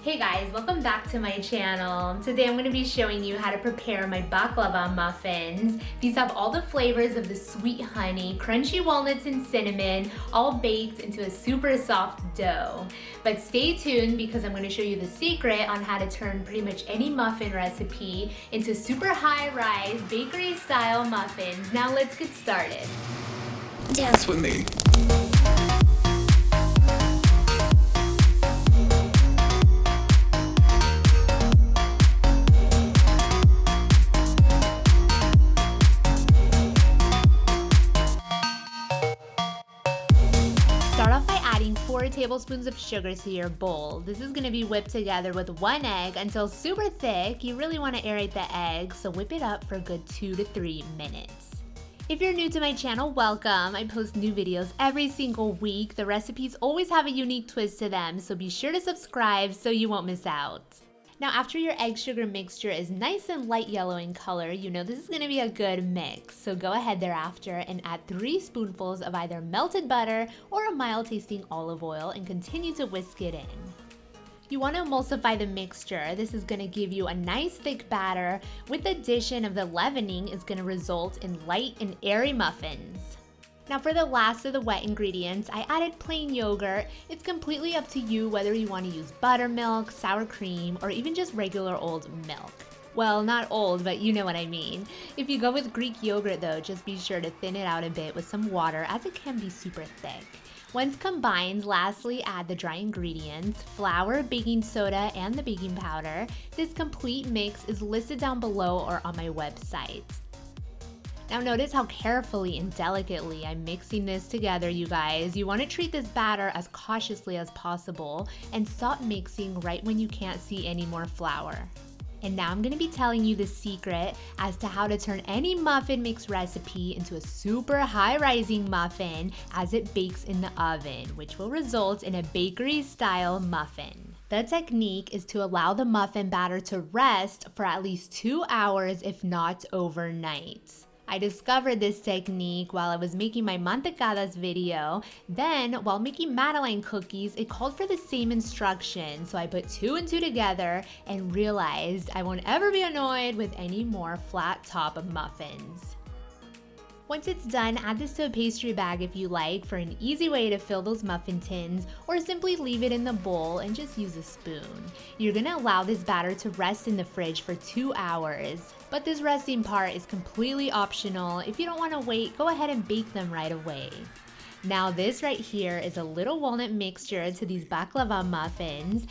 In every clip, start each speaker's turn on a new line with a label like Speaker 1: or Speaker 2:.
Speaker 1: Hey guys, welcome back to my channel. Today I'm going to be showing you how to prepare my baklava muffins. These have all the flavors of the sweet honey, crunchy walnuts, and cinnamon, all baked into a super soft dough. But stay tuned because I'm going to show you the secret on how to turn pretty much any muffin recipe into super high-rise bakery style muffins. Now let's get started.
Speaker 2: Dance with me.
Speaker 1: Start off by adding 4 tablespoons of sugar to your bowl. This is going to be whipped together with 1 egg until super thick. You really want to aerate the egg, so whip it up for a good 2 to 3 minutes. If you're new to my channel, welcome. I post new videos every single week. The recipes always have a unique twist to them, so be sure to subscribe so you won't miss out. Now after your egg sugar mixture is nice and light yellow in color, you know this is going to be a good mix. So go ahead thereafter and add 3 spoonfuls of either melted butter or a mild tasting olive oil and continue to whisk it in. You want to emulsify the mixture. This is going to give you a nice thick batter. With the addition of the leavening, it's going to result in light and airy muffins. Now for the last of the wet ingredients, I added plain yogurt. It's completely up to you whether you want to use buttermilk, sour cream, or even just regular old milk. Well, not old, but you know what I mean. If you go with Greek yogurt though, just be sure to thin it out a bit with some water as it can be super thick. Once combined, lastly add the dry ingredients, flour, baking soda, and the baking powder. This complete mix is listed down below or on my website. Now notice how carefully and delicately I'm mixing this together, you guys. You want to treat this batter as cautiously as possible and stop mixing right when you can't see any more flour. And now I'm going to be telling you the secret as to how to turn any muffin mix recipe into a super high-rising muffin as it bakes in the oven, which will result in a bakery style muffin. The technique is to allow the muffin batter to rest for at least 2 hours, if not overnight. I discovered this technique while I was making my mantecadas video. Then, while making Madeleine cookies, it called for the same instruction. So I put 2 and 2 together and realized I won't ever be annoyed with any more flat top muffins. Once it's done, add this to a pastry bag if you like for an easy way to fill those muffin tins, or simply leave it in the bowl and just use a spoon. You're gonna allow this batter to rest in the fridge for 2 hours. But this resting part is completely optional. If you don't want to wait, go ahead and bake them right away. Now this right here is a little walnut mixture to these baklava muffins.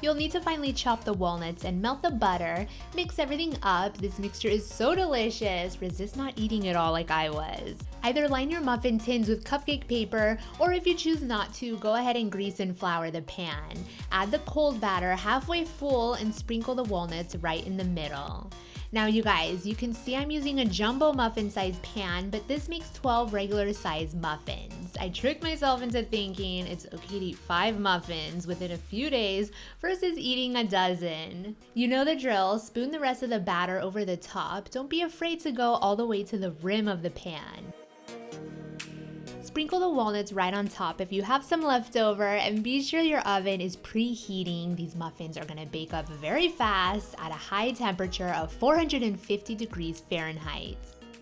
Speaker 1: You'll need to finely chop the walnuts and melt the butter. Mix everything up. This mixture is so delicious. Resist not eating it all like I was. Either line your muffin tins with cupcake paper, or if you choose not to, go ahead and grease and flour the pan. Add the cold batter halfway full and sprinkle the walnuts right in the middle. Now you guys, you can see I'm using a jumbo muffin size pan, but this makes 12 regular size muffins. I tricked myself into thinking it's okay to eat 5 muffins within a few days versus eating a dozen. You know the drill, spoon the rest of the batter over the top. Don't be afraid to go all the way to the rim of the pan. Sprinkle the walnuts right on top if you have some left over, and be sure your oven is preheating. These muffins are gonna bake up very fast at a high temperature of 450 degrees Fahrenheit.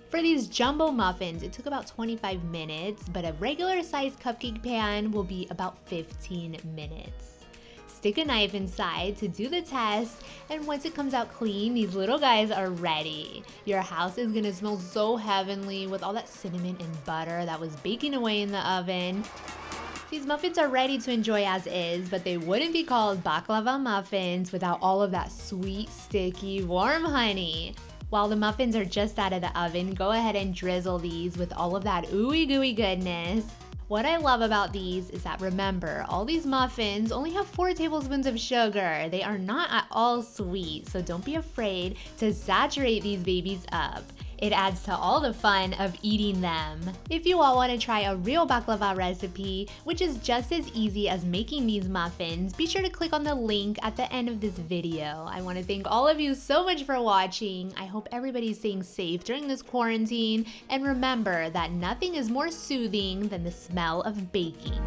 Speaker 1: For these jumbo muffins, it took about 25 minutes, but a regular sized cupcake pan will be about 15 minutes. Stick a knife inside to do the test, and once it comes out clean, these little guys are ready. Your house is gonna smell so heavenly with all that cinnamon and butter that was baking away in the oven. These muffins are ready to enjoy as is, but they wouldn't be called baklava muffins without all of that sweet, sticky, warm honey. While the muffins are just out of the oven, go ahead and drizzle these with all of that ooey gooey goodness. What I love about these is that, remember, all these muffins only have 4 tablespoons of sugar. They are not at all sweet, so don't be afraid to saturate these babies up. It adds to all the fun of eating them. If you all want to try a real baklava recipe, which is just as easy as making these muffins, be sure to click on the link at the end of this video. I want to thank all of you so much for watching. I hope everybody's staying safe during this quarantine, and remember that nothing is more soothing than the smell of baking.